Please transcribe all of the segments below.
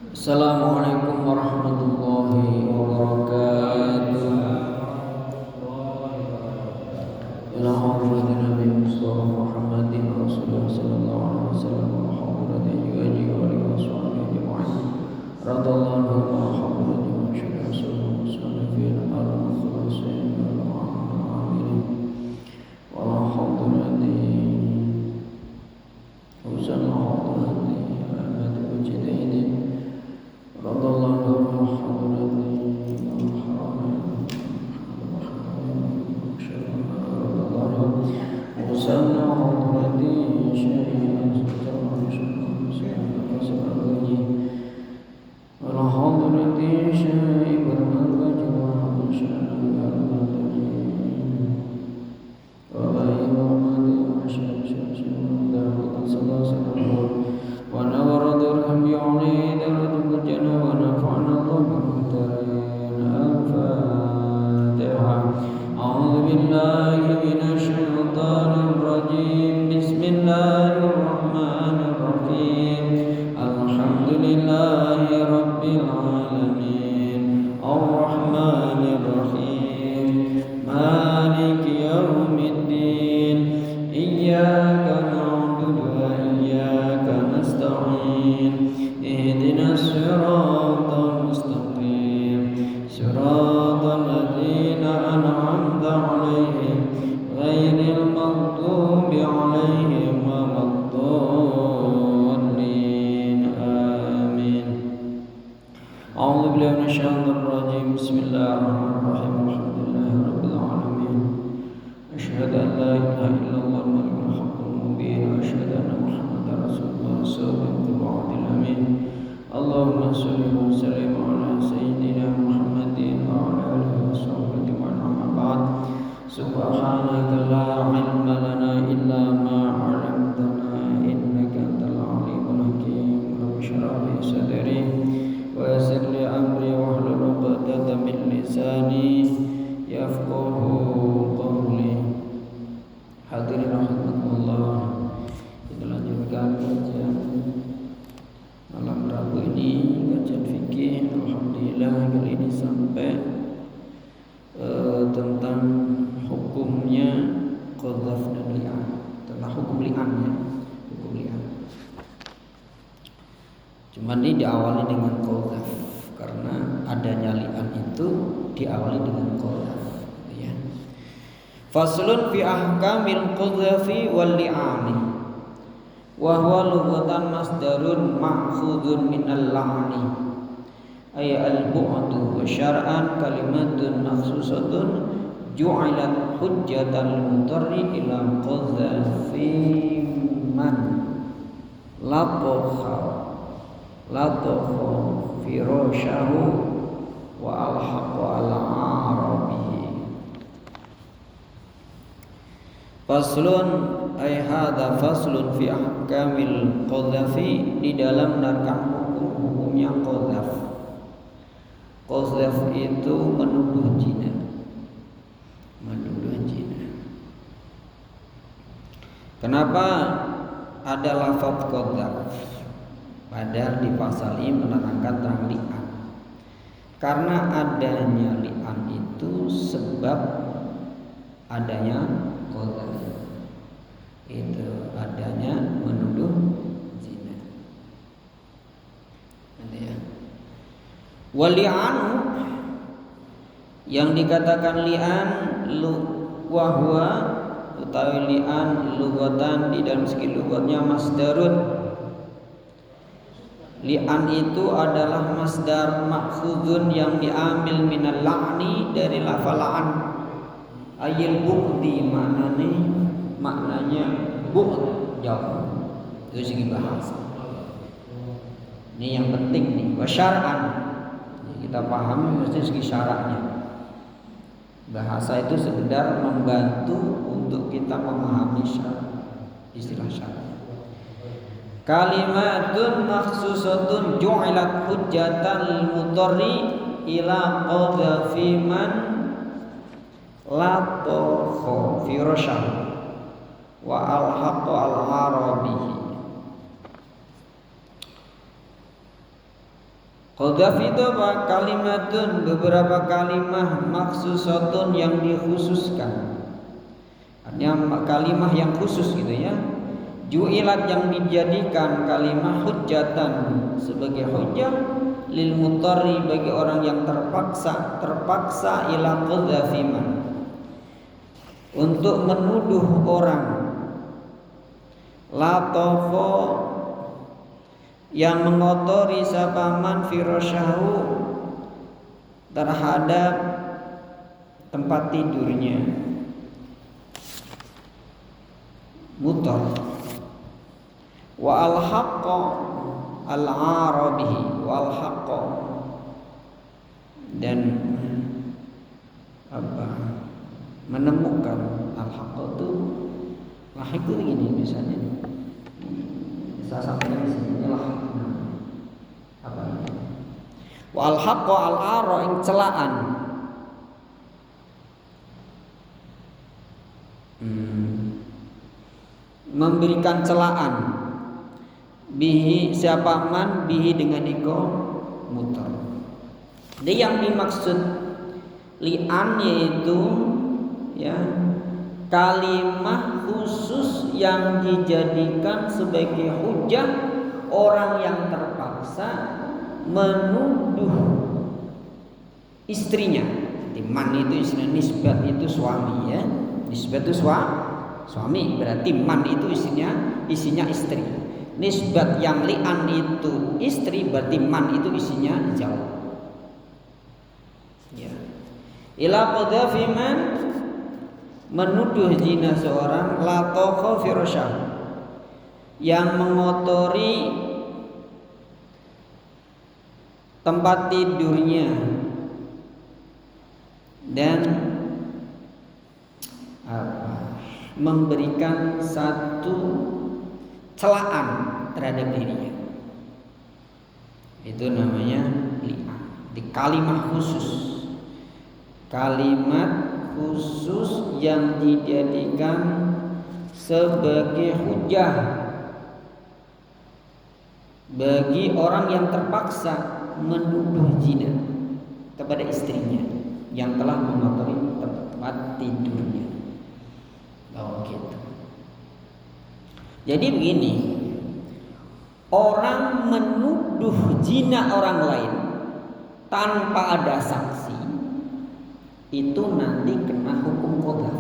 Assalamualaikum warahmatullahi wabarakatuh. Ila hadratin Nabi Mustafa Muhammadin Rasulullah sallallahu alaihi wasallam wa hadratin juwaji wa alihi wa sahbihi ajma'in. Radallahu anhum wa hadratin wa syukur sallallahu salafin al-mukhlasin wal-aminin wa la hadratin usan hadratin ahmad mujtahidin radallahu anhum wa hadratin al-haram وسلم حضرتي شيئا ولا حضرتي شيئا بالمنبج وحبشا وغير مدي وشمس دعوة صلاة ونور درهم يعني درجة الجنة ونفعنا الله بالمختارين الفاتحة أعوذ بالله من الشيطان الرجيم بسم الله الرحمن الرحيم الحمد لله رب العالمين الرحمن الرحيم مالك يوم الدين إياك نعبد وإياك نستعين اهدنا الصراط المستقيم صراط الذين أنعمت عليهم غير المغضوب عليهم ولا الضالين آمين. أعوذ بالله من الشيطان الرجيم بسم الله الرحمن الرحيم الحمد لله رب العالمين أشهد أن لا إله إلا الله الملك الحق المبين وأشهد أن محمدا رسول الله الصادق الوعد الأمين. اللهم صل وسلم على سيدنا محمد وعلى آله وصحبه أجمعين أما بعد. سبحانك لا علم لنا إلا ما علمتنا إنك أنت العليم الحكيم. رب اشرح لي صدري ويسر لي أمري واحلل عقدة من لساني yafqahu qawli. Hadirin rahimakumullah, kita lanjutkan kajian malam Rabu ini, kajian fikih. Alhamdulillah kali ini sampai tentang hukumnya qadzaf dan li'an, tentang hukum li'an ya, hukum li'an. Cuman ini diawali dengan qadzaf karena adanya li'an itu diawali dengan qadzaf. Faslun fi ahkamil qadzafi wal li'ani wa huwa lughatan masdarun ma'khudun minal la'ni ay al-bu'du wa syar'an kalimatun makhsusatun ju'ilat hujjatan mutarri ila qadzafi man latokha firashahu wa alhaqa al-arabi. Faslun ay hadza faslun fi ahkamil qadzafi, di dalam menerangkan hukum-hukumnya qadzaf. Qadzaf itu menuduh zina. Menuduh zina. Kenapa ada lafaz qadzaf? Padahal di pasal ini menerangkan tentang li'an. Karena adanya li'an itu sebab adanya qadzaf. Itu adanya menuduh zina. Ya. Wal li'anu, yang dikatakan li'an wa huwa utawi li'an lughatan, di dalam segi lughatnya masdarun. Li'an itu adalah masdar makhudun yang diambil minal la'ni, dari lafal la'an. Ayil bu'di maknanya bu'd, jauh. Itu segi bahasa. Ini yang penting nih. Wa syar'an, kita pahami mesti segi syaraknya. Bahasa itu sekedar membantu untuk kita memahami syarak, istilah syarak. Kalimatun makhsusatun ju'ilat hujjatan mutarri ila qadzafi man latokha firashahu wa alhaqa al-arabi. Qadhaf itu apa? Kalimatun, beberapa kalimah maksusatun yang dikhususkan. Artinya kalimah yang khusus gitu ya. Ju'ilat yang dijadikan kalimah hujjatan sebagai hujjah lil mutarri bagi orang yang terpaksa ila qadhafiman untuk menuduh orang latofo yang mengotori sapaman firasyahu terhadap tempat tidurnya mutar wa al-haqqa al-arabihi wa al-haqqa dan apa menemukan al-haqqa itu lahik itu begini misalnya bisa sampaikan di sini lah apa wa al-haqqa al-ara ing celaan memberikan celaan bihi siapa man bihi dengan iko mutar. Jadi yang dimaksud li'an yaitu ya kalimah khusus yang dijadikan sebagai hujah orang yang terpaksa menuduh istrinya. Jadi man itu istilah nisbat itu suami ya. Nisbat itu suami berarti man itu isinya istri. Nisbat yang li'an itu istri berarti man itu isinya jauh. Ya. Ila qadhafi man menuduh zina seorang la taqha firasyah yang mengotori tempat tidurnya dan memberikan satu celaan terhadap dirinya. Itu namanya li'an. Di kalimat khusus yang dijadikan sebagai hujah bagi orang yang terpaksa menuduh zina kepada istrinya yang telah mengotori tempat tidurnya. Oh gitu. Jadi begini, orang menuduh zina orang lain tanpa ada saksi itu nanti kena hukum qadhaf.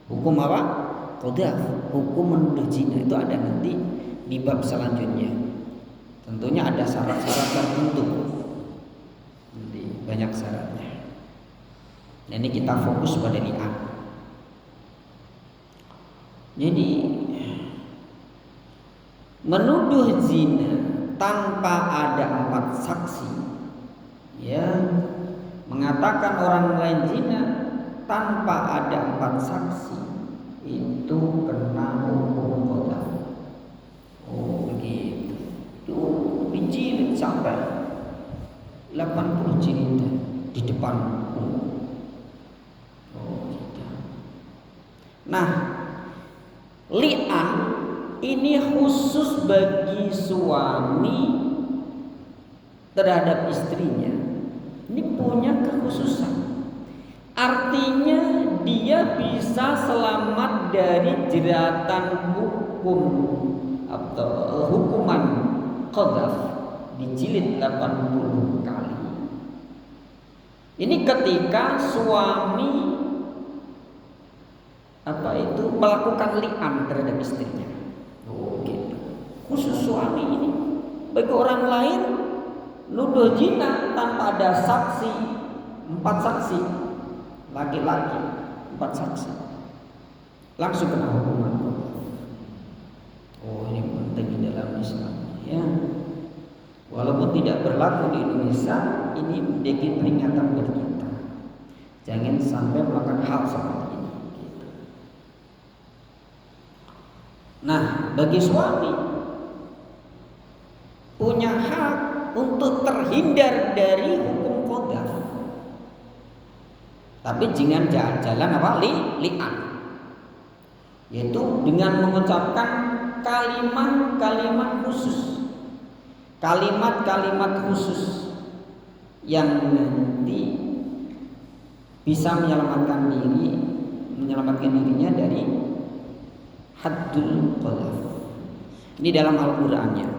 Hukum apa? Qadhaf. Hukum menuduh zina itu ada nanti di bab selanjutnya. Tentunya ada syarat-syarat tertentu. Nanti banyak syaratnya. Nah, ini kita fokus pada li'an. Jadi menuduh zina tanpa ada 4 saksi, ya, mengatakan orang lain zina tanpa ada 4 saksi itu kena hukum qadhaf. Oh begitu. Itu dijilid sampai 80 jilid di depan. Oh gitu. Nah, li'an ini khusus bagi suami terhadap istrinya. Ini punya kekhususan. Artinya dia bisa selamat dari jeratan hukum atau hukuman qadhaf dijilid 80 kali. Ini ketika suami melakukan li'an terhadap istrinya. Oh gitu. Khusus suami ini. Bagi orang lain nuduh zina tanpa ada saksi, 4 saksi, laki-laki 4 saksi, langsung kena hukuman. Oh ini penting di dalam Islam ya. Walaupun tidak berlaku di Indonesia, ini menjadi peringatan bagi kita. Jangan sampai melakukan hal seperti ini. Nah, bagi suami punya hak untuk terhindar dari hukum qadhaf. Tapi jangan jalan apa? Li'an. Yaitu dengan mengucapkan kalimat-kalimat khusus. kalimat-kalimat khusus yang nanti bisa menyelamatkan dirinya dari haddul qadhaf. Ini dalam Al-Qur'annya.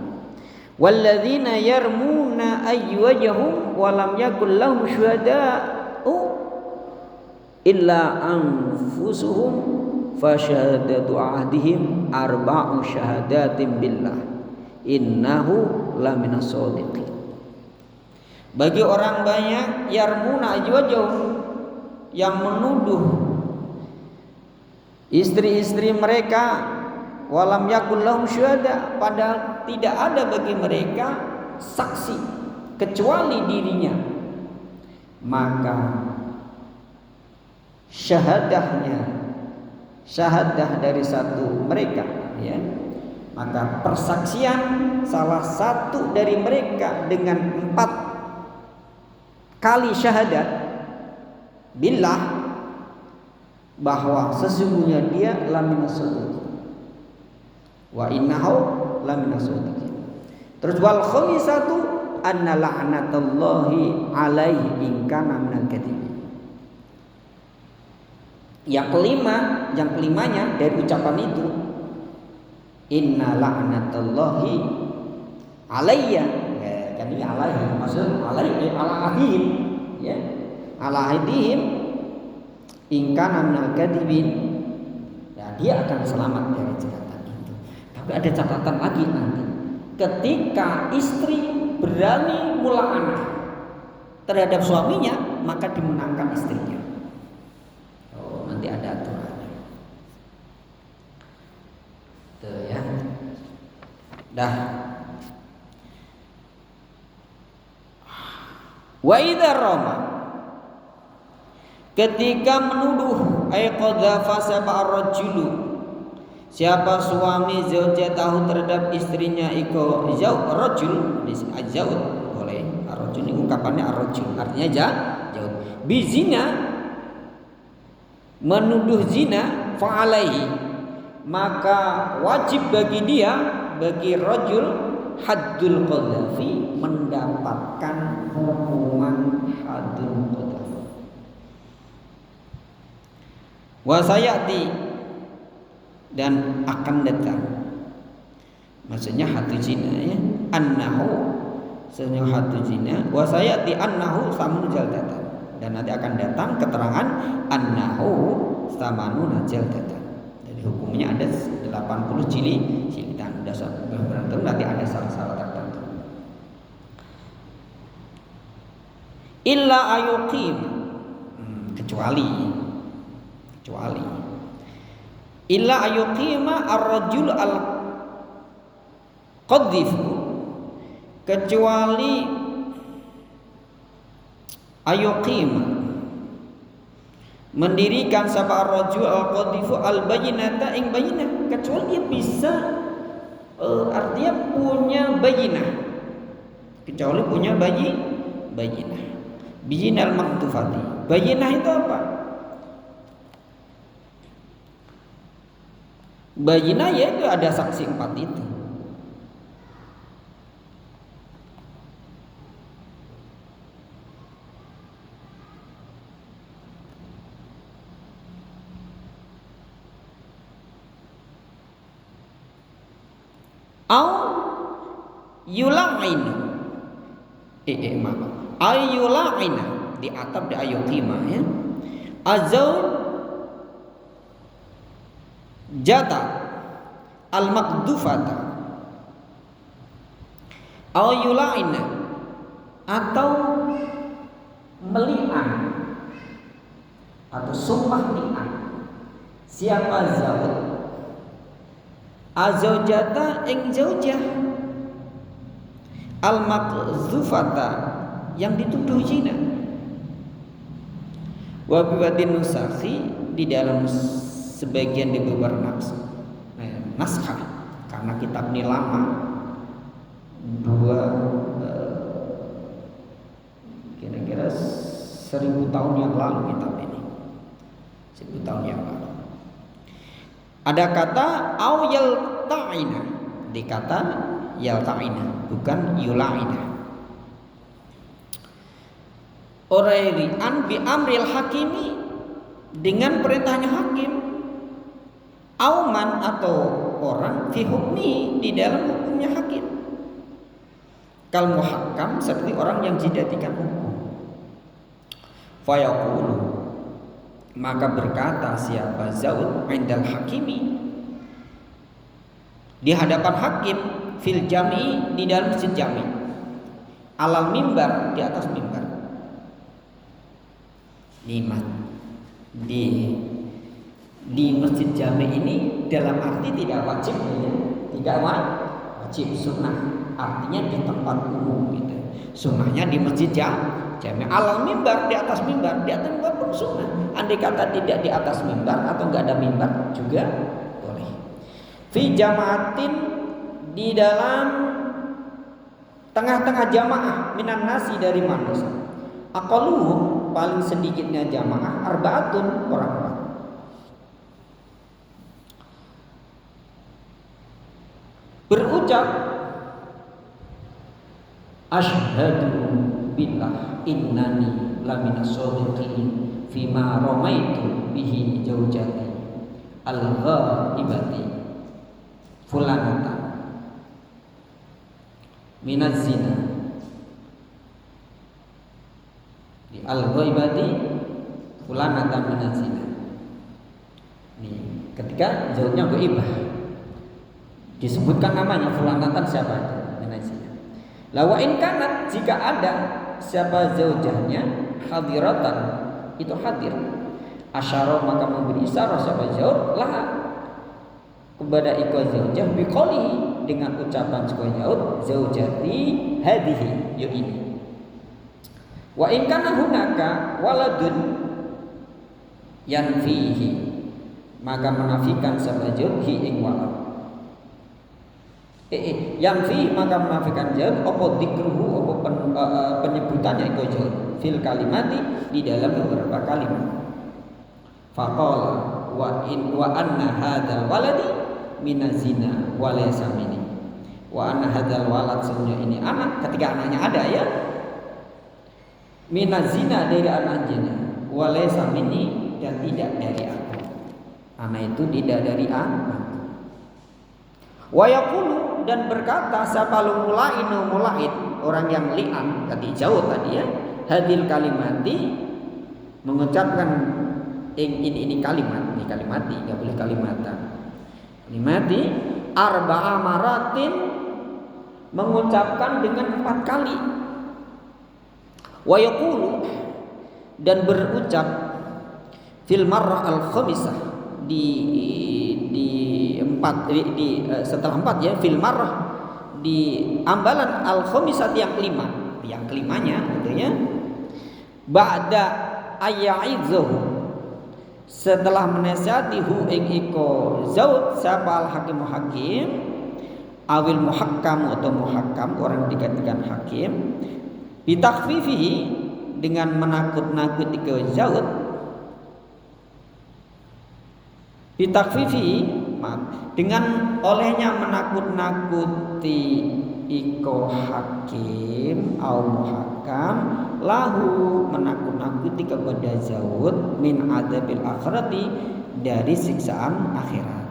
Walladzina yarmuna aywajahum wa lam yakul lahum syuhada'u illa anfusuhum fa syahadatu ahdihim arba'u syahadatin billah innahu laminas shadiqin. Bagi orang banyak yarmuna aywajahum yang menuduh istri-istri mereka walam yakul lahum syuhada, padahal tidak ada bagi mereka saksi kecuali dirinya, maka syahadah dari satu mereka, ya, maka persaksian salah satu dari mereka dengan 4 kali syahadat billah bahwa sesungguhnya dia laminas shadiqin wa innahu laminas shadiqin. Terus wal khamisatu anna la'natullahi alaihi in kana minal kadhibin. Yang kelimanya dari ucapan itu inna la'natullahi alayya, ya, kan ini alaihi maksud alaihi ala ahdihim, ya, ala ahdihim in kana minal kadhibin, ya, dia akan selamat dari jeratan itu. Tapi ada catatan lagi nanti, ketika istri berani mula'anah terhadap suaminya, maka dimenangkan istrinya. Oh, nanti ada aturannya. Tuh, ya. Dah. Wa idza rama, ketika menuduh ay qadhafa sab'a rajulu, siapa suami zaujatahu terhadap istrinya iko rajul, zaud boleh, rajul ini ungkapannya rajul artinya zaud, bizina menuduh zina, fa'alaihi maka wajib bagi dia, bagi rajul haddul qadhafi, mendapatkan hukuman haddul qadhaf. Wa sayati, dan akan datang, maksudnya hadu zina, ya, annahu sebenarnya hadu zina, wa sayati annahu samun jaldatan, dan nanti akan datang keterangan annahu samanun jaldatan. Jadi hukumnya ada 80 jilidan. Dasar berantem nanti ada salah-salah tertentu. Illa ayuqim, kecuali illa ayuqima ar-rajul al-qadhifu, kecuali ayuqima mendirikan sapa ar-rajul al-qadhifu al-bayyinata ing bayyinah, kecuali dia bisa artinya punya bayyinah, kecuali punya bayyinah. Bayyinal maktufati, bayyinah itu apa? Bayyinah yaitu ada saksi 4 itu. Au yula'in, ayula'ina di atap di ayuqima, ya, azau jata al-maqdufata au yula'ina, atau meli'an atau sumpah li'an siapa azaujata ing zaujah al-maqdufata yang dituduh zina. Wa bibatin nusakhi, di dalam sebagian di beberapa naskah, karena kitab ini lama, kira-kira 1000 tahun yang lalu kitab ini, 1000 tahun yang lalu. Ada kata au yalta'ina, dikata yalta'ina, bukan yula'ina. Orairian bi amril hakimi, dengan perintahnya hakim, auman atau orang fi hukmi, di dalam hukumnya hakim, kal muhakkam, seperti orang yang dijadikan hukum. Fayaqulu, maka berkata siapa Zaud indal hakimi, di hadapan hakim, fil jami, di dalam masjid jami, alal mimbar, di atas mimbar. Di masjid jami ini dalam arti tidak wajib, ya. Tidak wajib, sunnah, artinya di tempat umum gitu. Sunnahnya di masjid jami, alal mimbar, di atas mimbar. Di atas mimbar pun sunnah. Andai kata tidak di atas mimbar atau enggak ada mimbar juga boleh. Fi jamaatin, di dalam tengah-tengah jamaah, minan nasi, dari manusia. Aqalluhum, paling sedikitnya jamaah, arbaatun, orang. Berucap asyhadu billah innani laminas shodiqin fima ramaitu bihi zaujati al-ghaibati fulanata minaz zina. Di al-ghaibati fulanata minaz zina. Nih, ketika zaujnya ghaibah, disebutkan namanya, fulanatan siapa itu, minaz zina. Lawa in kanat, jika ada siapa zaujahnya, hadiratan, itu hadir, asyara, maka memberi isyarat siapa zauj lah kepada iko zaujah biqoli, dengan ucapan sebuah zaujati hadihi, yo ini. Wa in kana hunaka waladun yanfihi, maka menafikan siapa zauj hi ing walad. Yanfi, maka menafikan zauj, apa dikruhu, apa penyebutannya iko zauj, fil kalimati, di dalam beberapa kalimat. Faqala wa anna hadzal waladi minaz zina wa laysa minni. Wa anna hadzal walad, sebenarnya ini anak, ketika anaknya ada, ya, minaz zina, dari anak zina, wa laysa minni, dan tidak dari aku. Anak itu tidak dari aku. Wa yaqulu, dan berkata siapa mulainu mulain, orang yang li'an, tadi jauh tadi, ya, hadil kalimati, mengucapkan ini kalimat, ini kalimati, enggak boleh kalimatan. Kalimati arba'a maratin, mengucapkan dengan 4 kali. Wa yaqulu, dan berucap fil marrah al-khamisah, setelah 4, ya, fil marrah, di ambalan al-khamisah yang kelimanya gitu, ya, ba'da ayya'idzuhu, setelah menasihati hu ing iko zauj siapa al-hakim awil muhakkam, atau muhakkam, orang dikatakan hakim, bitakfifihi, dengan menakut-nakut iko zauj, bitakfifihi, dengan olehnya menakut-nakuti iko hakim au muhakkam, lahu, menakut-nakuti kepada zauj, min adabil akhirati, dari siksaan akhirat.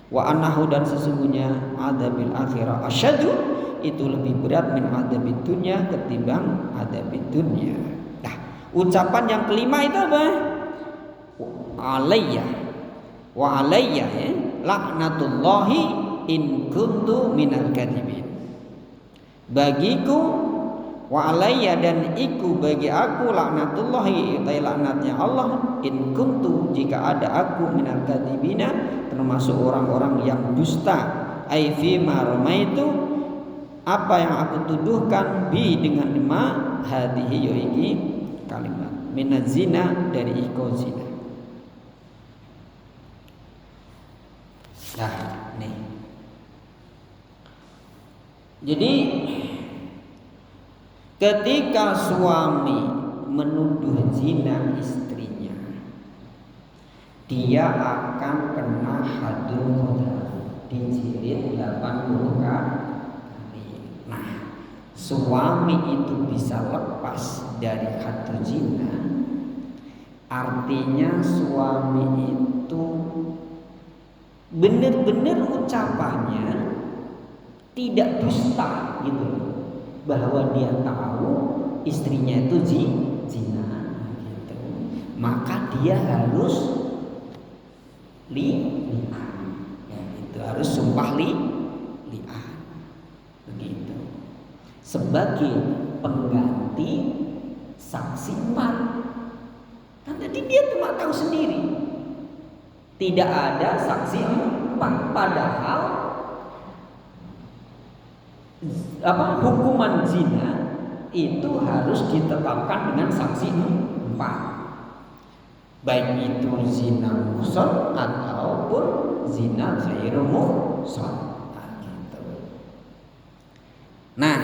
Wa annahu, dan sesungguhnya adabil akhirah asyadu, itu lebih berat min adabid dunya, ketimbang adabid dunya. Nah, ucapan yang kelima itu apa? Alayya, wa alayya, ya, laknatullahi in kuntu minal kadhibin. Bagiku, wa alayya, dan iku bagi aku, laknatullahi, itu laknatnya Allah, in kuntu, jika ada aku, minal kadhibina, termasuk orang-orang yang dusta, ai fi ma ramaitu, apa yang aku tuduhkan, bi, dengan ma, hadhihi, yoiki kalimat, minaz zina, dari iko zina. Nah, nih. Jadi ketika suami menuduh zina istrinya, dia akan kena hadul qadhaf, dijilid 80 suami itu bisa lepas dari haddu zina, artinya suami itu benar-benar ucapannya tidak dusta gitu, bahwa dia tahu istrinya itu zina gitu. Maka dia harus li'an ya, itu harus sumpah li'an begitu, sebagai pengganti saksi empat. Kan tadi dia cuma tahu sendiri, tidak ada saksi empat, padahal hukuman zina itu harus ditetapkan dengan saksi empat, baik itu zina muhsan ataupun zina ghairu muhsan. Nah,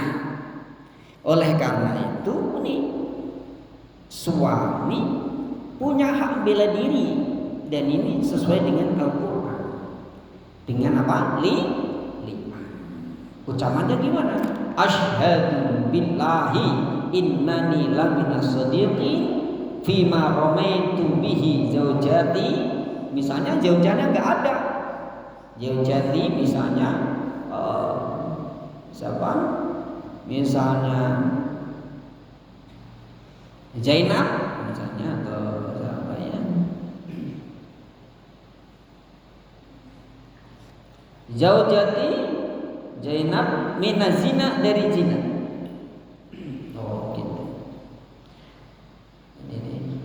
oleh karena itu nih, suami punya hak bela diri, dan ini sesuai dengan Al-Quran. Dengan apa? Ucapannya gimana? Asyhadu billahi innani laminas shadiqin fima ramaitu bihi zaujati. Misalnya zaujanya nggak ada, zaujati misalnya siapa? Misalnya Zainab misalnya, atau siapa ya? Zaujati Zainab minazina, dari zina. Oh gitu.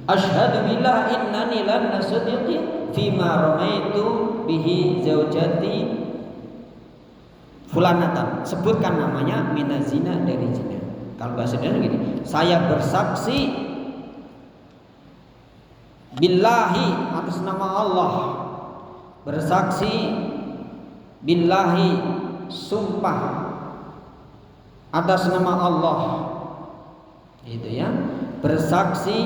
Asyhadu billah innani lan nasdiqi fima ramaitu bihi zaujati fulanatan. Sebutkan namanya minazina, dari zina. Kalau bahasa Indonesia gini, saya bersaksi billahi atas nama Allah, bersaksi billahi sumpah atas nama Allah, itu ya, bersaksi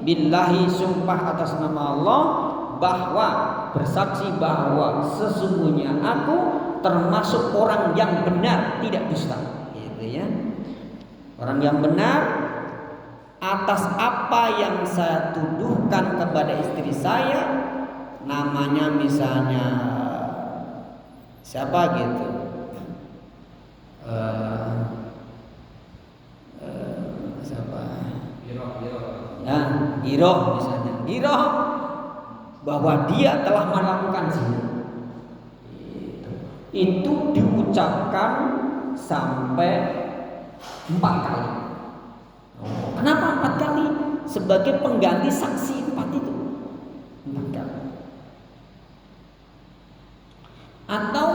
billahi sumpah atas nama Allah, bahwa bersaksi bahwa sesungguhnya aku termasuk orang yang benar, tidak dusta, gitu ya, orang yang benar atas apa yang saya tuduhkan kepada istri saya, namanya misalnya siapa gitu, siapa? Giroh misalnya, Giroh, bahwa dia telah melakukan zina. Itu diucapkan sampai 4 kali. Kenapa 4 kali? Sebagai pengganti saksi 4 itu 4 kali. Atau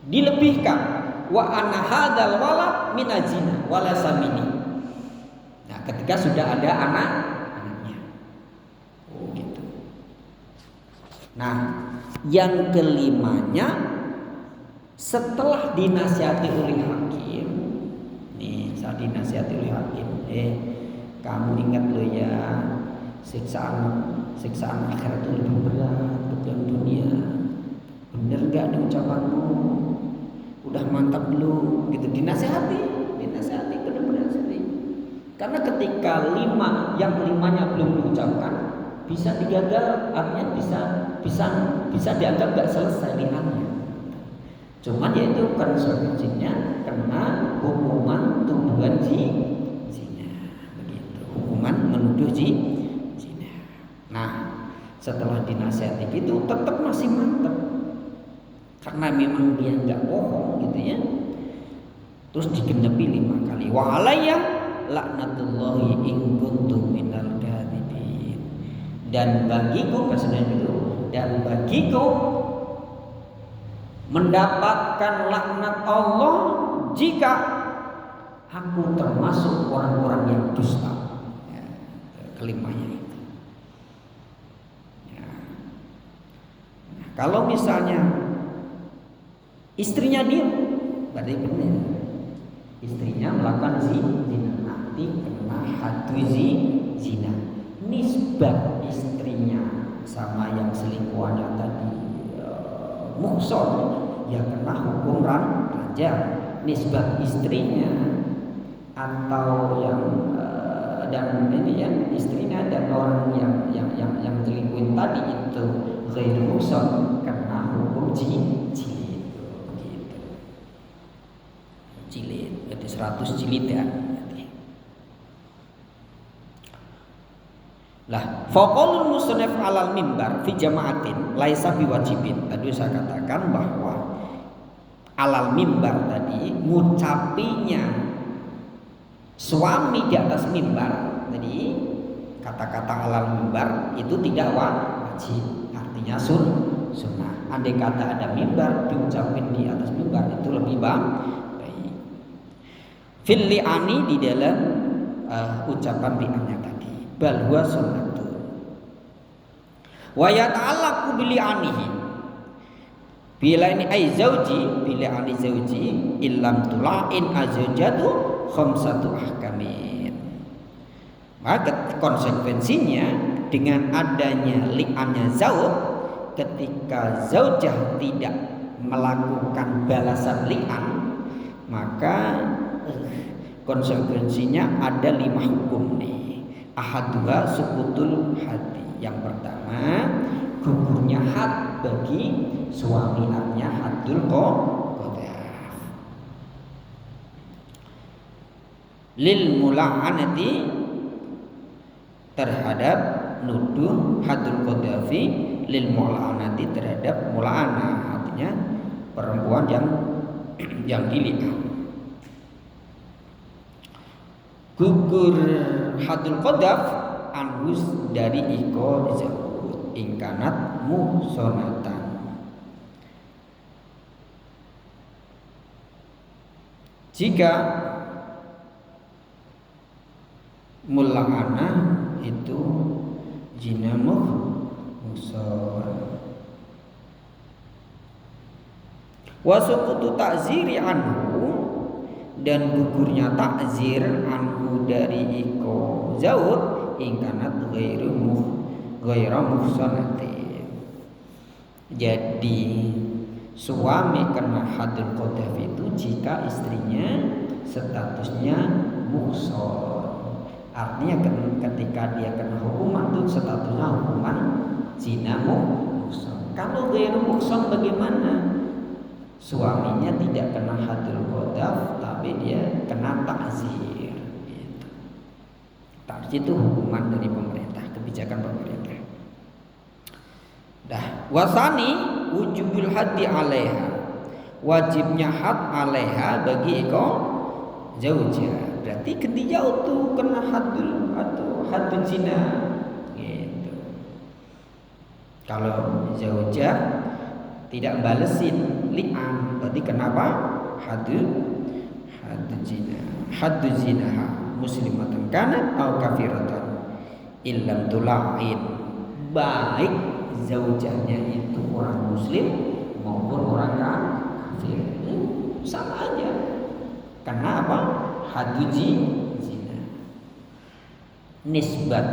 dilebihkan, wa anna hadzal walad minazina wala samini. Nah, ketika sudah ada anaknya. Oh gitu. Nah, yang kelimanya, setelah dinasihati oleh hakim, nih saat dinasihati oleh hakim, kamu ingat lo ya, siksaan akhirat itu lebih berat dari dunia. Bener gak nih ucapanmu? Udah mantap belum? Gitu, dinasihati benar-benar sedih. Karena ketika yang limanya belum diucapkan, bisa digagal, artinya bisa dianggap gak selesai liannya. Cuman yaitu konsekuensinya kena hukuman tuduhan zina, begitu, hukuman menuduh zina. Nah, setelah dinasihati itu tetap masih mantap, karena memang dia nggak bohong gitu ya, terus digenepi 5 kali. Wa alayya laknatullahi in kuntum minal kadhibin. Dan bagiku, presiden itu, dan bagiku mendapatkan laknat Allah jika aku termasuk orang-orang yang dusta. Ya, kelimanya itu. Ya. Nah, kalau misalnya istrinya diam, berarti benar. Istrinya melakukan zina, nanti kena haddu zina. Nisbah istrinya sama yang selingkuhannya tadi muhson, ya kena hukum rajam. nisbat istrinya atau yang dan ini ya istrinya dan orang yang selingkuhin tadi itu ghairu muhsan karena hukum jilid begitu. Jilid berarti 100 jilid ya. Lah, faqaulul musannaf alal mimbar fi jama'atin laisa biwajibin. Tadi saya katakan bahwa alal mimbar tadi ngucapinya suami di atas mimbar. Jadi kata-kata alal mimbar itu tidak wajib, artinya sunnah. Andai kata ada mimbar diucapin di atas mimbar itu lebih baik. Fil li'ani di dalam ucapan li'annya tadi. Bal huwa sunnatun wa yata'allaqu bi li'anihi bila ini ay zauji bila ani zauji illam tula'in azwajatu khamsatu ahkamin. Maka konsekuensinya dengan adanya li'annya zauj, ketika zaujah tidak melakukan balasan li'an, maka konsekuensinya ada 5 hukum nih. Ahadua sukutul hati. Yang pertama gugurnya had bagi suami, artinya hadul qadhaf. Lil mula'anati terhadap nuduh hadul qadhafi, lil mula'anati terhadap mula'anah, artinya perempuan yang dilihat. Gugur hadul qadhaf anhus dari iko disebut ingkanat muhsonatan. Jika mula'anah itu zina muhson wa suqutu ta'ziri anhu, dan gugurnya takzir anhu dari iko zaud ingkanat ghairu muhsanati. Jadi suami kena hadul qadhaf itu jika istrinya statusnya muhsan. Artinya ketika dia kena hukuman itu statusnya hukuman zina muhsan. Kalau ghairu muhsan bagaimana? Suaminya tidak kena hadul qadhaf tapi dia kena takzir gitu. Takzir itu hukuman dari pemerintah, kebijakan pemerintah. Dah, wasani wujubul haddi alaiha, wajibnya had alaiha bagi iko zaujah. Berarti ketika itu kena hadul atau hadul zina gitu. Kalau zaujah tidak balesin li'an, berarti kenapa? Haddu zina muslimatan kanat atau kafiratan illam tula'in, baik zaujahnya itu orang muslim maupun orang kafir sama aja. Karena apa? Haddu zina. Nisbat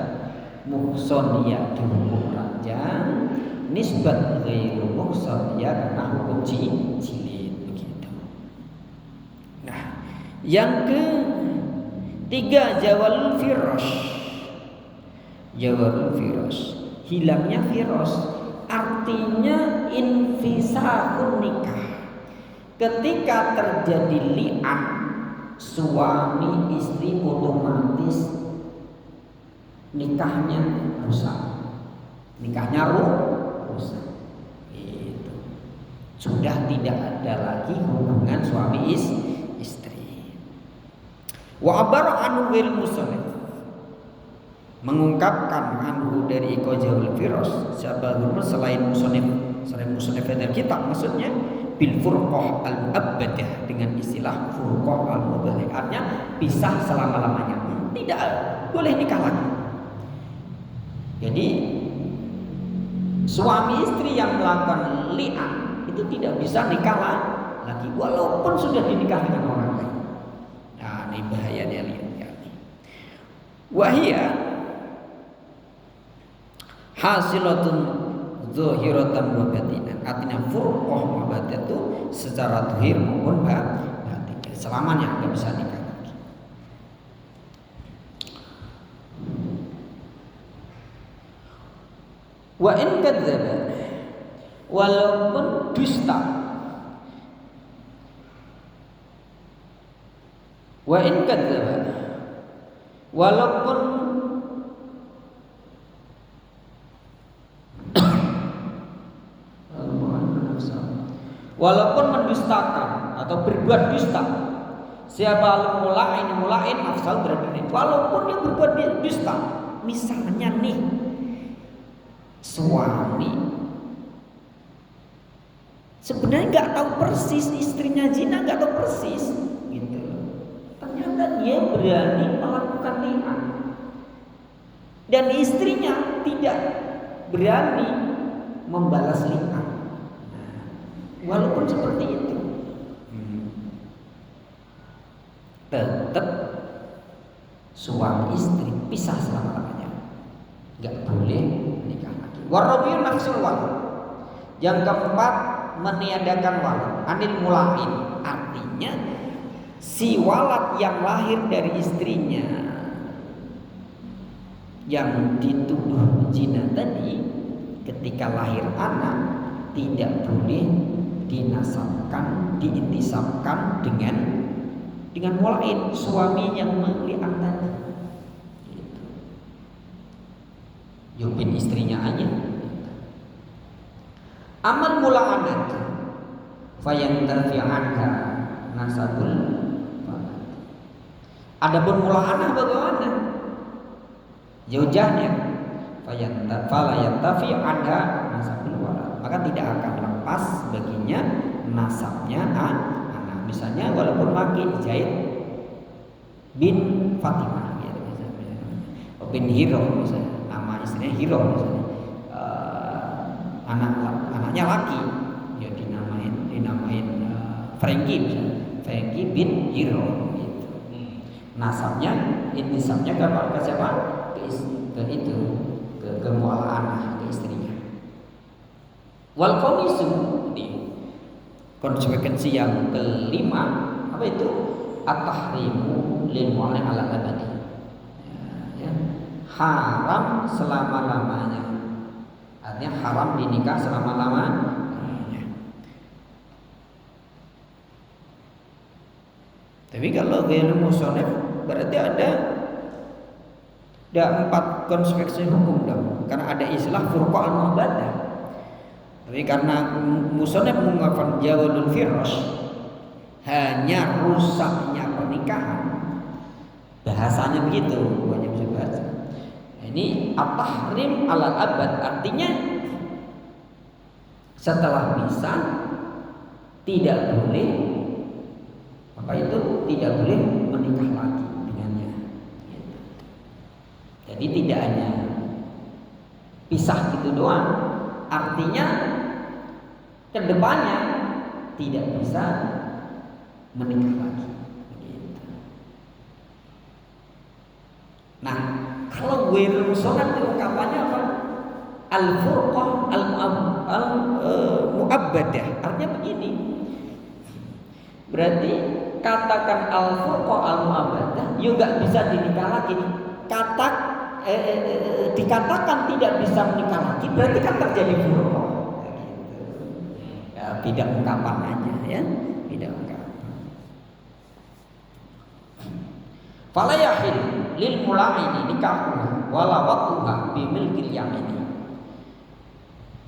muhson ya dihukum rajam, nisbat ghairu muhsan ya karena hukum jilid begitu. Nah, yang ketiga jawalul firas. Jawalul firas, hilangnya firas, artinya infisahun nikah. Ketika terjadi li'an suami istri otomatis nikahnya rusak. Nikahnya rusak. Itu sudah tidak ada lagi hubungan suami istri. Wa abara anhu wil musannif, mengungkapkan anhu dari iqajul firas sabahul selain musannif dari kitab, maksudnya bil furqah al muabbadah, dengan istilah furqah al muabbadah, artinya pisah selama-lamanya, tidak boleh nikah lagi. Jadi suami istri yang melakukan li'an itu tidak bisa nikah lagi walaupun sudah dinikah dengan orang lain. Nah, ini bahayanya lihat. Wahia hasilatun zahiratan wa batinan, artinya furqah wa batin itu secara zahir maupun batin. selamanya nggak bisa nikah lagi. Wa in kadzdzaba, walaupun dusta. Wa in kadzdzaba, walaupun mendustakan atau berbuat dusta. Siapa al-mula'in nafsal berarti walaupun dia berbuat dusta. Misalnya nih, suami sebenarnya nggak tahu persis istrinya zina, nggak tahu persis gitu. Ternyata dia berani melakukan zina dan istrinya tidak berani membalas zina. Walaupun seperti itu, tetap suami istri pisah selama-lamanya, nggak boleh menikah lagi. Warabiun nafsul walad. Yang keempat, meniadakan walad. Anil mula'in, artinya si walad yang lahir dari istrinya yang dituduh zina tadi, ketika lahir anak tidak boleh dinasabkan, diintisabkan dengan mula'in, suami yang melihat tadi. Yupin istrinya aja. Amal mula'anat fayantafi anha nasabul walad. Adapun mula'anah bagaimana? Zaujahnya fala yantafi anha nasabul walad, maka tidak akan lepas baginya nasabnya anak. Misalnya walaupun laki Zaid bin Fatimah ya, misalnya, bin Hiro misalnya, nama istrinya Hiro misalnya, anaknya laki ya dinamain Frankie misalnya, Frankie bin Hiro gitu. Nasabnya intisabnya ke siapa? Ke muala anak, ke istrinya. Wal qamisu, konsekuensi yang kelima apa itu? At-tahrimu lil mu'min ala abadi. Ya. Haram selama-lamanya. Artinya haram dinikah selama-lamanya. Tapi kalau ghairu musannaf berarti ada 4 konsekuensi hukum dong. Karena ada istilah furqa al-mu'badah. Tapi karena musannaf mengatakan jawalul firash, hanya rusaknya pernikahan, bahasanya begitu, banyak bisa baca. Ini at-tahrim ala abad, artinya setelah bisa tidak boleh apa itu, tidak boleh menikah lagi dengannya. Jadi tidak hanya pisah gitu doang, artinya kedepannya tidak bisa menikah lagi. Nah, kalau ghairu musannaf ungkapannya apa? Al-furqah al-mu'abbadah. Artinya begini. Berarti katakan al-furqah al-mu'abbadah juga bisa dinikah lagi. Dikatakan tidak bisa menikah lagi, berarti kan terjadi furqah. Ya, tidak ungkapan aja ya, tidak ungkapan. Fala yahil lil mula'ini nikahuha wala waqtuha bi milkil yamini.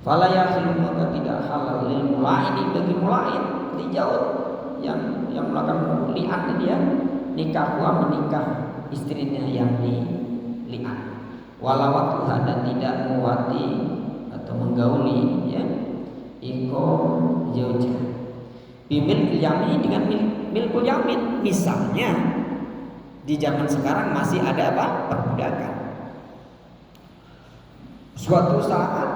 Fala yahil, maka tidak halal lil mula'ini, bagi mula'in dijauh yang melakukan li'an dia, nikahuha menikah istrinya yang di li'an, wala waqtuha, dan tidak mewati atau menggauli ya iko zaujah bi milkil yamini, dengan milkul yamin. Misalnya di zaman sekarang masih ada apa? Perbudakan. Suatu saat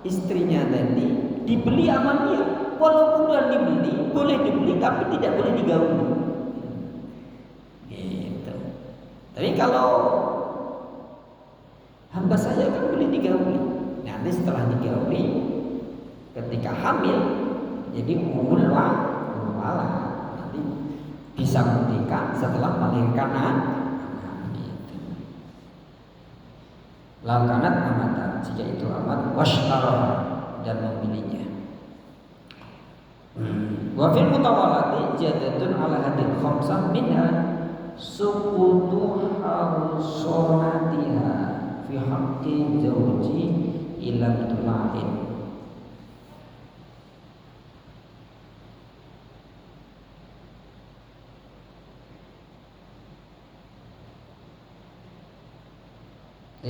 istrinya tadi dibeli sama dia, walaupun dia dibeli, boleh dibeli tapi tidak boleh digauli. Gitu. Tapi kalau hamba saya kan boleh digauli. Nanti setelah digauli, ketika hamil, jadi umul wala nanti bisa merdeka setelah melahirkan anak. Laukanat amatan, jika itu amat, washtaraha, dan memilihnya. Wa fil mutawalati jadatun ala hadil khamsah minha sukutu harsonatiha fi haqqi zawji ilam tula'in.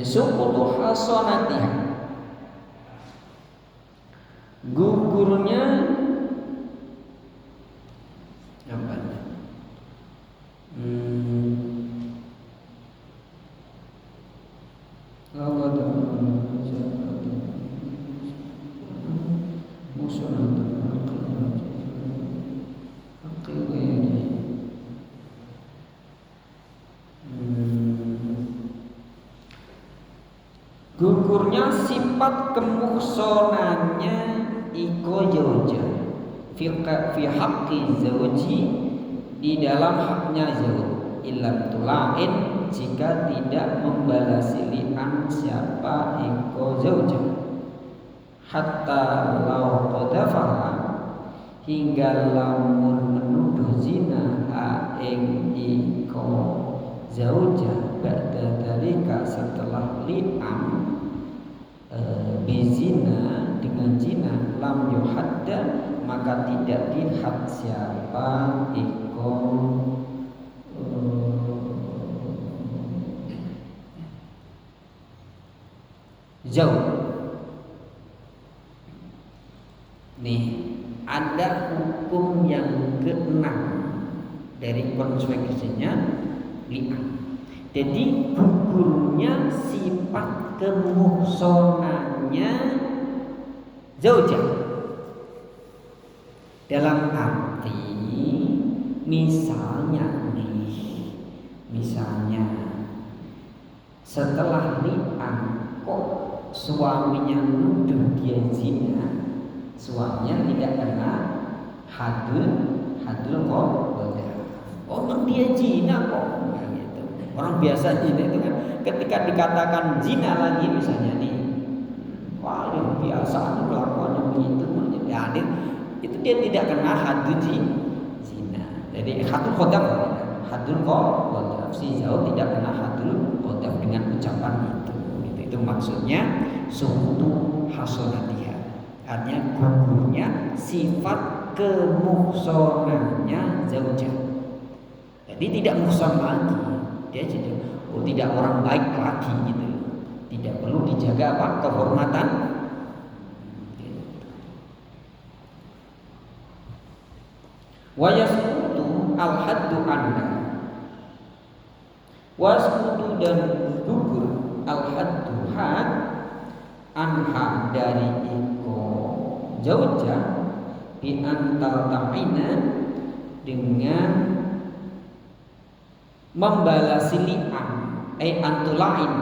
Sukutu hasonatiha, gugurnya apa? Gugurnya sifat kemuhsonannya iko jauja fi haqqi zawji, di dalam haknya zauj, ilam tulain, jika tidak membalasi li'an siapa iko zauja, hatta lau qadhafaha, hingga lamun menuduh zina ing iko zauja ba'da dalika, setelah li'an bizina, dengan zina, lam yuhadda, maka tidak dihad siapa iko jauh. Nih ada hukum yang keenam dari konsekuensinya li'an. Jadi gugurnya sifat kemuhsonannya zaujah, dalam arti misalnya setelah li'an kok suaminya nuduh dia zina, suaminya tidak kena hadul qadha. Oh, dia zina kok. Orang biasa zina itu kan ketika dikatakan zina lagi misalnya nih, wah yang biasa kelakuannya begitu, ya, itu dia tidak kena hadul zina. Jadi hadul qadhaf, si zauj tidak kena hadul qadhaf dengan ucapan itu. Itu maksudnya sukutu hasonatiha, artinya gugurnya sifat kemuhsonannya zaujah. Jadi tidak muhson lagi. Dia jadi tidak orang baik lagi gitu. Tidak perlu dijaga apa? Kehormatan. Wa yasqutu al-haddu anha. Wasqutu, dan gugur al-haddu had anha, dari iko zaujah, bi antal ta'ina, dengan membalasi li'an, antulain,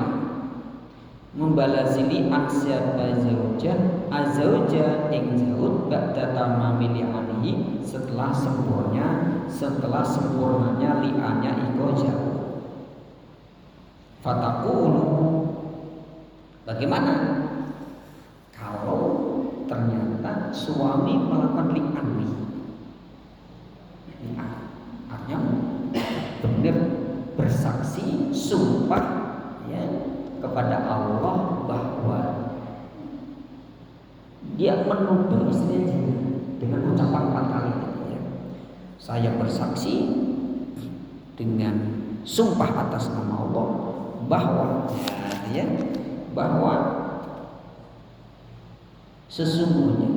membalasi li'an siapa zaujah, azauja ing zauj, ba'da tamami li'anihi, setelah sempurnanya li'annya iko zauj. Fataqulu, bagaimana kalau ternyata suami melakukan li'an, artinya benar bersaksi sumpah ya kepada Allah bahwa dia menuduh istrinya dengan ucapan 4 kali ya. Saya bersaksi dengan sumpah atas nama Allah bahwa sesungguhnya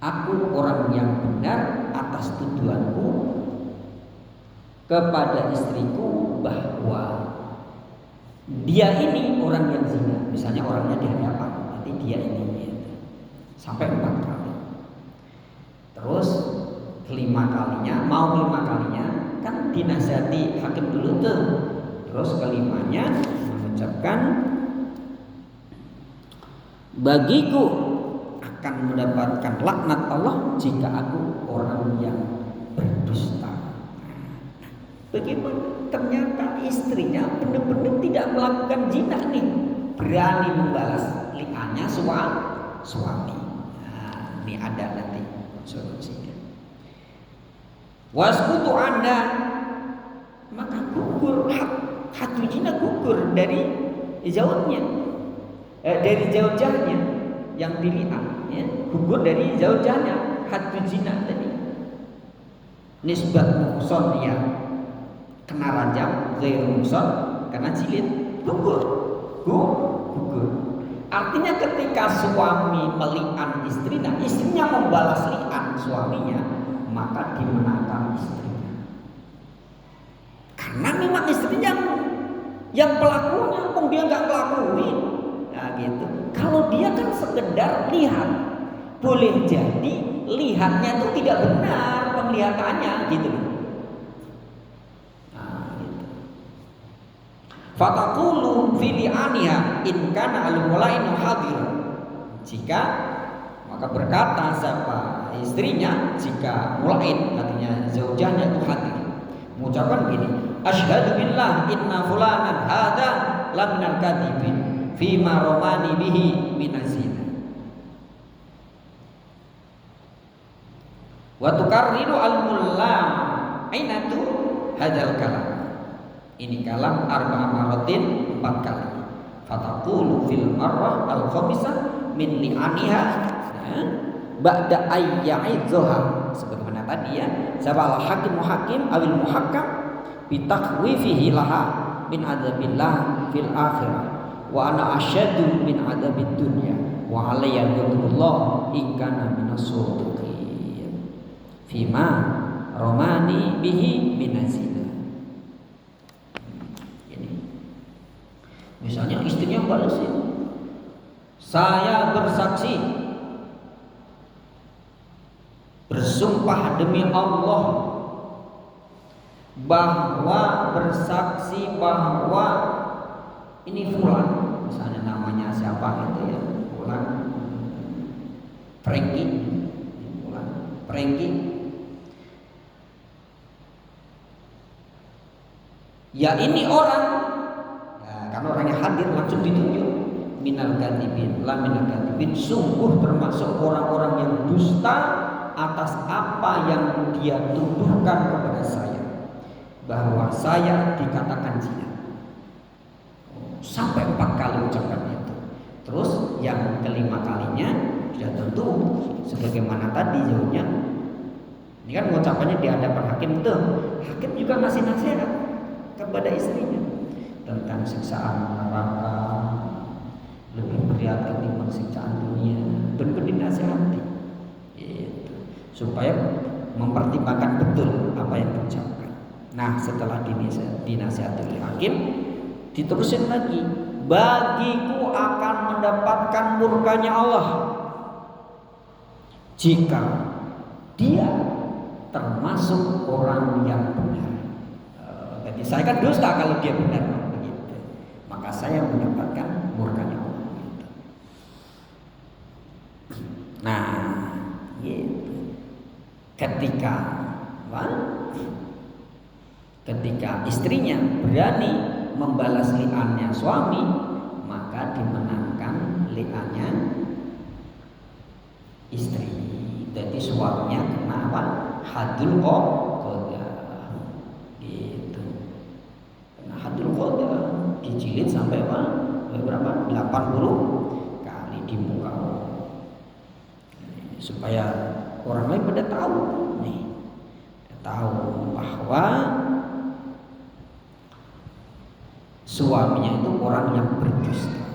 aku orang yang benar atas tuduhanku kepada istriku bahwa dia ini orang yang zina. Misalnya orangnya di hadapan, nanti dia ini sampai 4 kali. Terus kelima kalinya kan dinasihati hakim dulu tuh. Terus kelimanya mengucapkan, bagiku akan mendapatkan laknat Allah jika aku orang yang berdusta. Bagaimana? Ternyata istrinya benar-benar tidak melakukan zina nih, berani membalas li'annya suami. Nah, ini ada nanti solusinya. Waskutu Anda, maka gugur hadu zina, gugur dari zaujnya, dari zaujahnya yang dilihat, ya, gugur dari zaujahnya hadu zina tadi. Nisbat muhson ya kena rajam, ghairu muhson karena jilid, gugur. Artinya ketika suami melian istrinya membalas lian suaminya, maka dimenangkan istrinya. Karena memang istrinya yang pelakunya, pun dia nggak ngelakuin. Nah gitu. Kalau dia kan sekedar lihat, boleh jadi lihatnya itu tidak benar penglihatannya gitu. Fataqulu fi li'aniha in kana al-mulainu hadir. Jika maka berkata siapa istrinya jika mulain, artinya zaujahnya itu hadir, mengucapkan begini, asyhadu billah inna fulanan hadza la minal kadhibin fi ma ramani bihi minazina. Wa tukarriru al-mullam ainatu hadzal kalam. Ini kalam arba'a maratin, 4 kali. Fataqulu fil marrah al-khamisah min li'aniha ba'da ayya'idzuha, sebagaimana tadi ya, sabal hakim muhakim awil muhakkam bi takhwifihi laha min adzabillah fil akhirah wa ana asyaddu min adzabid dunya wa alayya ghadabullah in kana minasodiqin fima romani bihi minazina. Misalnya istrinya balasin, saya bersaksi, bersumpah demi Allah bahwa bersaksi bahwa ini fulan, misalnya namanya siapa gitu ya, fulan Prengki, ya ini orang. Karena orangnya hadir langsung ditunjuk, minal kadhibin, la minal kadhibin, sungguh termasuk orang-orang yang dusta atas apa yang dia tuduhkan kepada saya, bahwa saya dikatakan zina. Sampai 4 kali ucapan itu. Terus yang kelima kalinya sudah tentu sebagaimana tadi jauhnya. Ini kan ucapannya di hadapan hakim tuh. Hakim juga ngasih nasihat kepada istrinya tentang siksaan neraka lebih berat ketimbang siksaan dunia, benar-benar dinasihati gitu, supaya mempertimbangkan betul apa yang diucapkan. Nah setelah dinasihati oleh hakim, diterusin lagi, bagiku akan mendapatkan murkanya Allah jika dia termasuk orang yang benar. Jadi saya kan dusta kalau dia benar, maka saya mendapatkan murkanya Allah. Nah, gitu. Ketika istrinya berani membalas li'annya suami, maka dimenangkan li'annya istri. Jadi suaminya kena apa? Hadul qadha. Gitu. Kena hadul qadha. Dijilid sampai berapa? 80 kali di muka supaya orang lain pada tahu nih, tahu bahwa suaminya itu orang yang berdusta.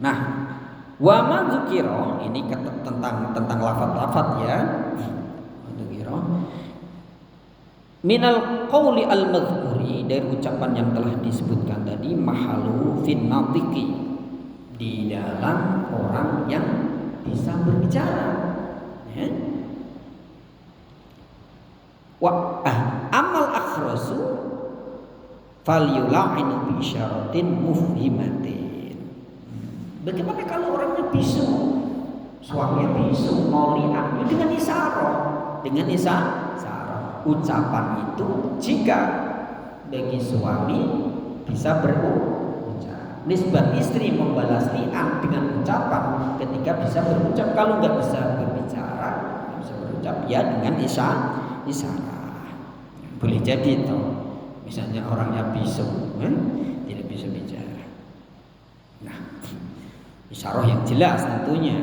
Nah, wa ma dzukira, ini tentang lafaz-lafaz ya. Dzukira minal qauli al-madhkuri, dari ucapan yang telah disebutkan tadi, mahalu fin natiqi, di dalam orang yang bisa berbicara ya. Amal akhrasu falyula'inu bi isyaratin mufhimatin. Bagaimana kalau orangnya bisu, suaminya bisu, mau li'an dengan isyarat, dengan isyarah. Ucapan itu jika bagi suami bisa berucap. Nisbat istri membalas li'an dengan ucapan ketika bisa berucap. Kalau nggak bisa berbicara, nggak bisa berucap, ya dengan isyarah. Boleh jadi toh, misalnya orangnya bisu, tidak bisa bicara. Nah, isyarah yang jelas tentunya.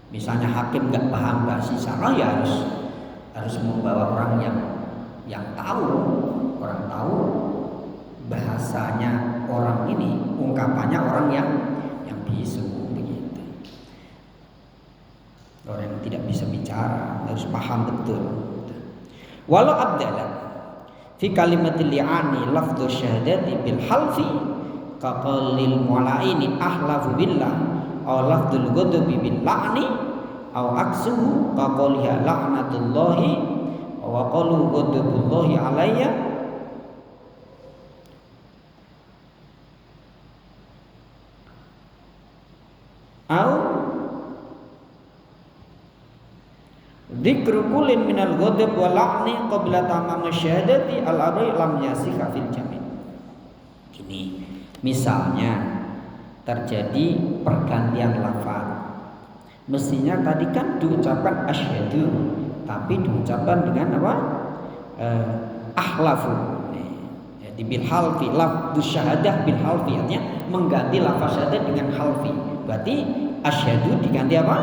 Misalnya hakim nggak paham bahasa isyarah, ya harus membawa orang yang tahu, orang tahu bahasanya orang ini, ungkapannya orang yang bisu begitu. Orang yang tidak bisa bicara harus paham betul. Walau abdala fi kalimatil li'ani lafdhu syahadati bil halfi kaqalil mu'laini ahlafu billah aw lafdul ghadabi bil la'ni aw aksuhu kaqaliha la'natullahi wa qalu ghadabullahi alayya aw dzikru kullin minal ghadab wa la'ni qabla tamam syahadati al-arba'i lam yasihha fil jami'. Ini misalnya terjadi pergantian lafaz. Mestinya tadi kan diucapkan asyhadu, tapi diucapkan dengan apa? Ahlafu. Jadi bil halfi, lafdhu syahadah bil halfi, artinya mengganti lafaz syahadah dengan halfi. Berarti asyhadu diganti apa?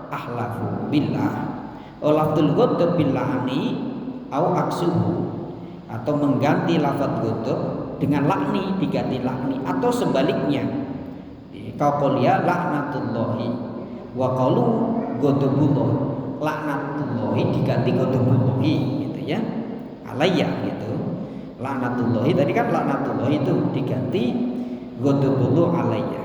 Ahlafu billah. Lafdzul ghadab bil la'ni au aksuhu, atau mengganti lafaz ghadab dengan lakni diganti lakni, atau sebaliknya. Qauliya laknatullahi wa qalu ghadabullah, laknatullahi diganti ghadabullahi gitu ya. Alayya gitu. Laknatullahi tadi kan laknatullahi itu diganti ghadabullah alayya.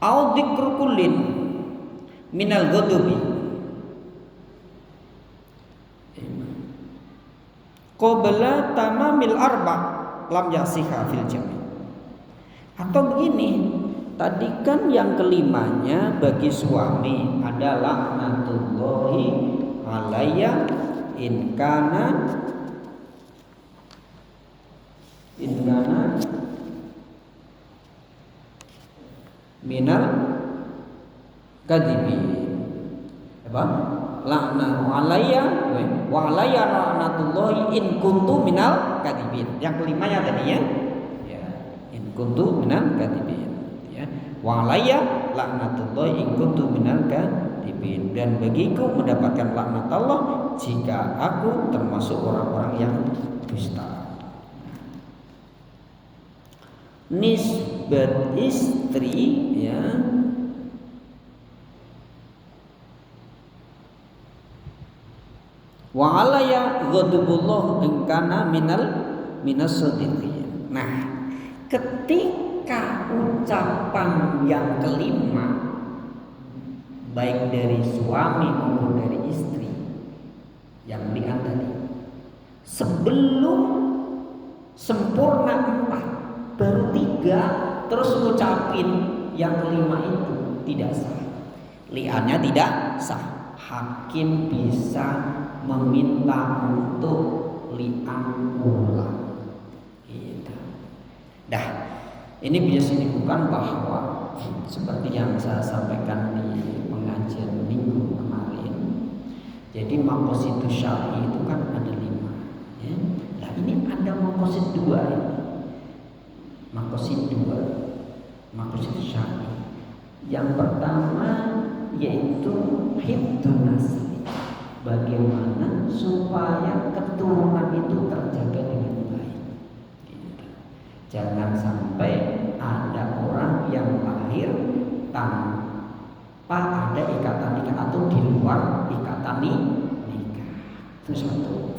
Au dzikru kullin minal ghadabi qabla tamamil arba lam yasihha fil jami'. Atau begini, tadi kan yang kelimanya bagi suami adalah laknatullahi alayya in kana minal kadhibin. Apa? Laknatu alayya wa alayya laknatullahi in kuntu minal kadhibin. Yang kelimanya tadi ya. In kuntu minal kadhibin. Ya. Wa alayya laknatullahi in kuntu minal kadhibin. Dan bagiku mendapatkan laknat Allah jika aku termasuk orang-orang yang dusta. Nisbat istri ya wa alaya ghadabullah in kana minas sadiqin. Nah, ketika ucapan yang kelima baik dari suami maupun dari istri yang li'an tadi sebelum sempurna 4 baru 3 terus ngucapin yang kelima itu tidak sah. Li'annya tidak sah. Hakim bisa meminta untuk li'an ulang. Gitu. Dah, ini biasa dibukan bahwa seperti yang saya sampaikan di pengajian minggu kemarin. Jadi maqasid syar'i itu kan ada 5. Ya. Nah ini ada maqasid 2 ini. Maqasid 2, maqasid syar'i. Yang pertama yaitu hifdzun nasli. Bagaimana supaya keturunan itu terjaga dengan baik. Gitu. Jangan sampai ada orang yang lahir tanpa ada ikatan nikah atau di luar ikatan nikah. Itu satu.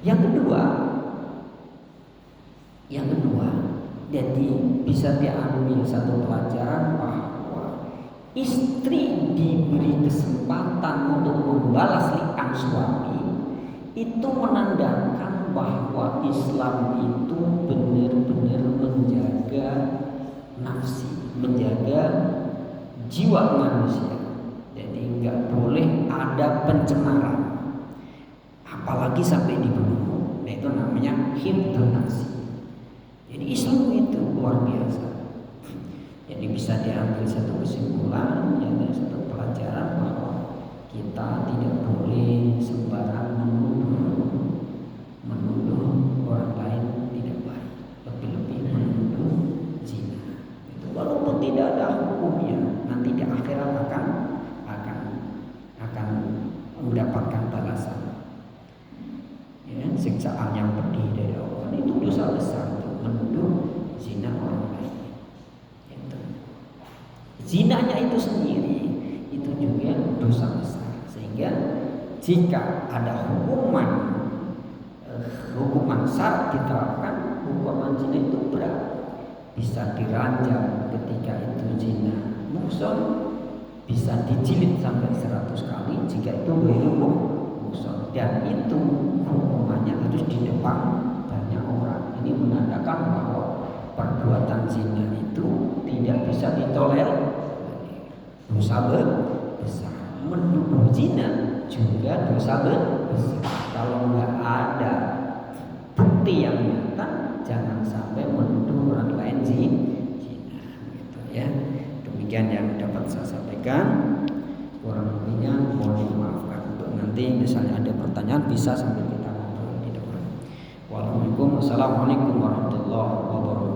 Yang kedua, jadi bisa diambil satu pelajaran bahwa istri diberi kesempatan untuk membalas liang suami, itu menandakan bahwa Islam itu benar-benar menjaga nafsi, menjaga jiwa manusia. Jadi nggak boleh ada pencemaran, apalagi sampai dibunuh. Nah, itu namanya hifdzun nafsi. Jadi Islam itu luar biasa. Jadi bisa diambil satu kesimpulan, ya, satu pelajaran bahwa kita tidak boleh sembarang menuduh orang lain tidak baik, lebih-lebih menuduh zina. Itu walaupun tidak ada hukumnya, nanti di akhirat akan mendapatkan balasan. Ya, siksaan yang pedih dari Allah. Itu dosa besar itu, menuduh zina orang lain. Itu. Zinanya itu sendiri itu juga dosa besar. Sehingga jika ada hukuman syarat diterapkan, hukuman zina itu berat, bisa diranjam ketika itu zina muhsan, bisa dijilid sampai 100 kali jika itu muhsan, dan itu hukumannya harus di depan banyak orang. Ini menandakan bahwa perbuatan zina itu tidak bisa ditolerir, dosa besar. Menuduh zina juga dosa besar. Kalau nggak ada bukti yang nyata, jangan sampai menuduh orang lain zina, gitu ya. Demikian yang dapat saya sampaikan. Kurang lebihnya mohon dimaafkan. Untuk nanti misalnya ada pertanyaan bisa sambil kita ngobrol di depan. Wassalamualaikum warahmatullahi wabarakatuh.